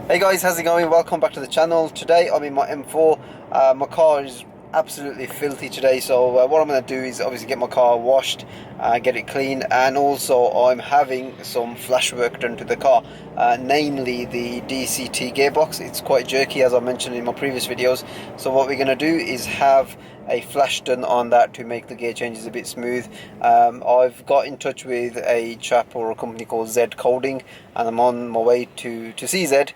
Hey guys, how's it going? Welcome back to the channel. Today I'm in my M4. My car is absolutely filthy today, so what I'm going to do is obviously get my car washed, get it clean, and also I'm having some flash work done to the car, namely the DCT gearbox. It's quite jerky, as I mentioned in my previous videos, so what we're going to do is have a flash done on that to make the gear changes a bit smooth. I've got in touch with a chap or a company called Zed Coding, and I'm on my way to see Zed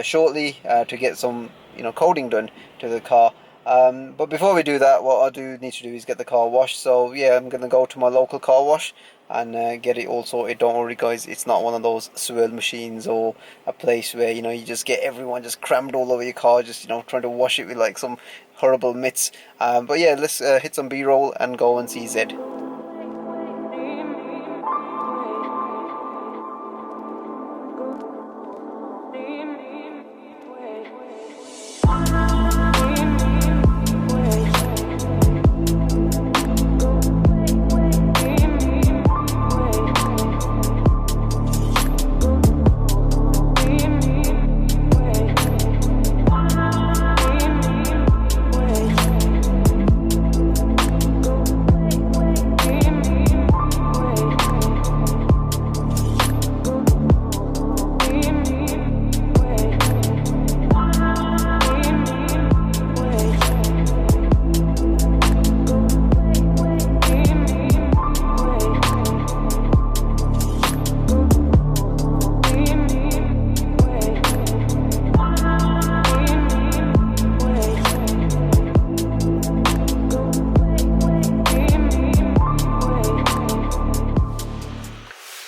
shortly to get some coding done to the car. But before we do that, what I do need to do is get the car washed. So yeah, I'm gonna go to my local car wash and get it all sorted. Don't worry guys, it's not one of those swirl machines or a place where you just get everyone just crammed all over your car, just trying to wash it with like some horrible mitts. But yeah, let's hit some B-roll and go and see Zed.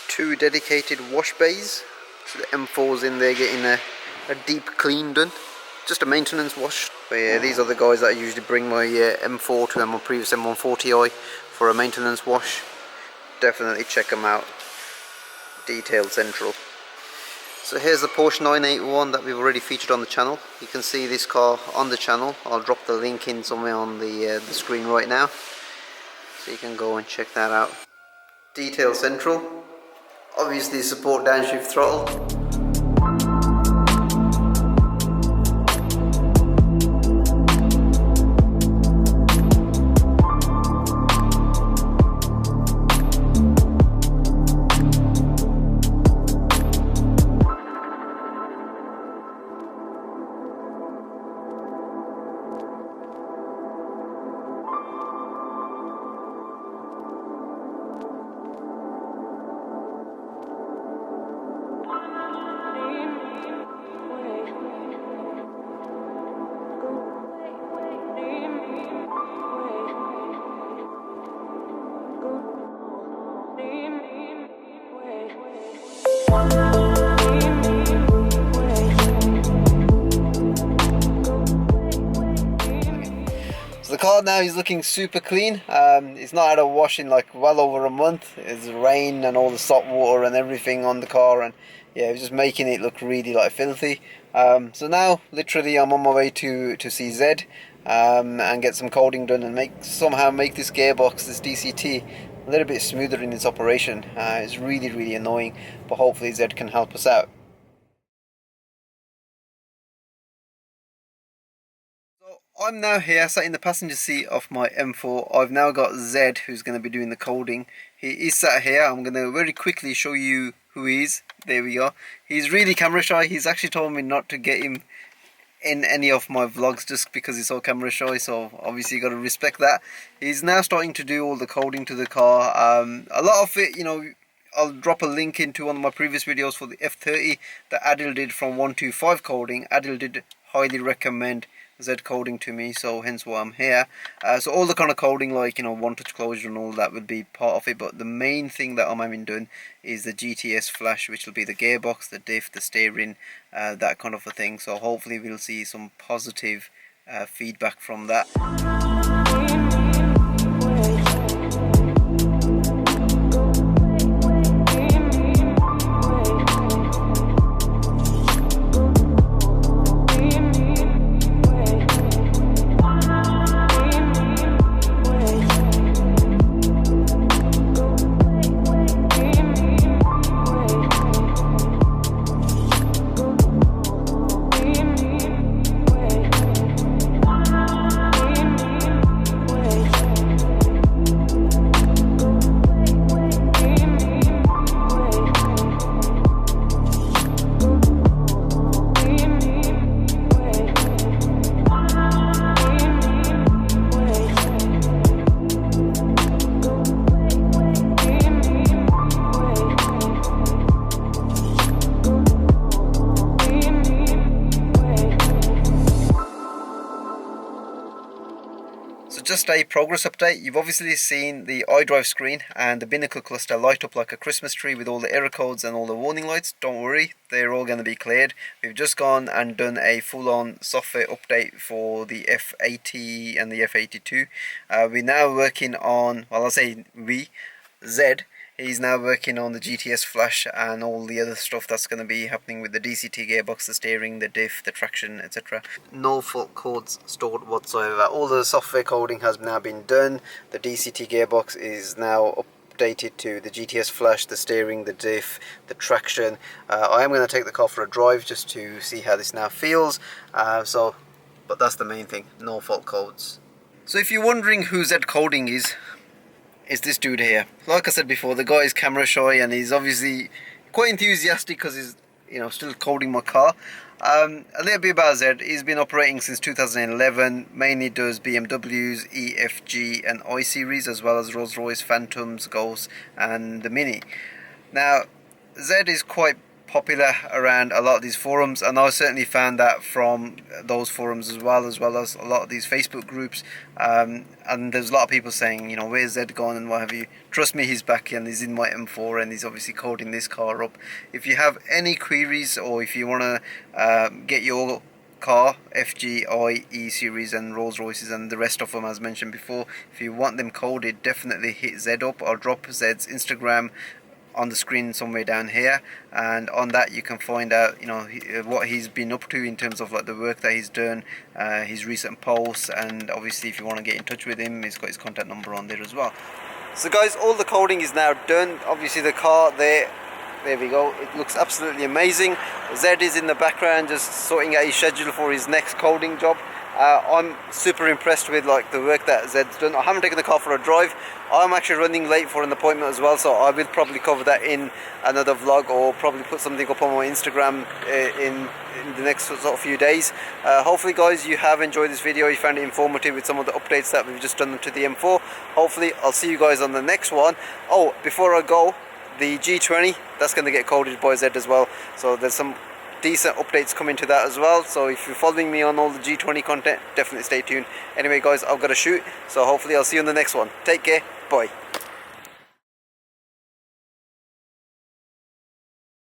Two dedicated wash bays, so the M4's in there getting a deep clean done, just a maintenance wash. But yeah, these are the guys that I usually bring my M4 to, and my previous M140i for a maintenance wash. Definitely check them out, Detail Central. So here's the Porsche 981 that we've already featured on the channel. You can see this car on the channel. I'll drop the link in somewhere on the screen right now, so you can go and check that out. Detail Central. Obviously support DownShift throttle. So the car now is looking super clean. It's not had a wash in like well over a month. It's rain and all the salt water and everything on the car, and yeah, it was just making it look really like filthy. So now literally I'm on my way to see Zed and get some coding done and somehow make this gearbox, this DCT, a little bit smoother in its operation. It's really annoying, but hopefully Zed can help us out. I'm now here sat in the passenger seat of my M4. I've now got Zed who's going to be doing the coding. He is sat here. I'm going to very quickly show you who he is. There we go. He's really camera shy. He's actually told me not to get him in any of my vlogs just because he's so camera shy, so obviously you got to respect that. He's now starting to do all the coding to the car. A lot of it, I'll drop a link into one of my previous videos for the F8x that Adil did from 125 coding. Adil did highly recommend Zed Coding to me, so hence why I'm here. So all the kind of coding like one touch closure and all that would be part of it, but the main thing that I'm having done is the GTS Flash, which will be the gearbox, the diff, the steering, that kind of a thing. So hopefully we'll see some positive feedback from that. just a progress update. You've obviously seen the iDrive screen and the binnacle cluster light up like a Christmas tree with all the error codes and all the warning lights. Don't worry, they're all going to be cleared. We've just gone and done a full-on software update for the F8 and the F8 we're now working on, well, I'll say Zed. He's now working on the GTS Flash and all the other stuff that's going to be happening with the DCT gearbox, the steering, the diff, the traction, etc. No fault codes stored whatsoever. All the software coding has now been done. The DCT gearbox is now updated to the GTS Flash, the steering, the diff, the traction. I am going to take the car for a drive just to see how this now feels. But that's the main thing, no fault codes. So if you're wondering who Zed Coding is this dude here. Like I said before, the guy is camera shy and he's obviously quite enthusiastic because he's, you know, still coding my car. A little bit about Zed. He's been operating since 2011, mainly does BMWs, EFG and I series, as well as Rolls-Royce Phantoms, Ghosts and the Mini. Now Zed is quite popular around a lot of these forums, and I certainly found that from those forums as well as a lot of these Facebook groups, and there's a lot of people saying, you know, where's Zed gone and what have you. Trust me, he's back and he's in my M4 and he's obviously coding this car up. If you have any queries or if you want to get your car, FG, I, E series and Rolls Royces and the rest of them as mentioned before, if you want them coded, definitely hit Zed up. I'll drop Zed's Instagram on the screen somewhere down here, and on that you can find out, you know, what he's been up to in terms of like the work that he's done, his recent posts, and obviously if you want to get in touch with him, he's got his contact number on there as well. So guys, all the coding is now done. Obviously the car there we go, it looks absolutely amazing. Zed is in the background just sorting out his schedule for his next coding job. I'm super impressed with like the work that Zed's done. I haven't taken the car for a drive. I'm actually running late for an appointment as well, so I will probably cover that in another vlog, or probably put something up on my Instagram in the next sort of few days. Hopefully guys, you have enjoyed this video, you found it informative with some of the updates that we've just done to the M4. Hopefully I'll see you guys on the next one. Oh, before I go, the G20, that's going to get coded by Zed as well, so there's some decent updates coming to that as well. So if you're following me on all the G20 content, definitely stay tuned. Anyway guys, I've got to shoot, so hopefully I'll see you in the next one. Take care, bye.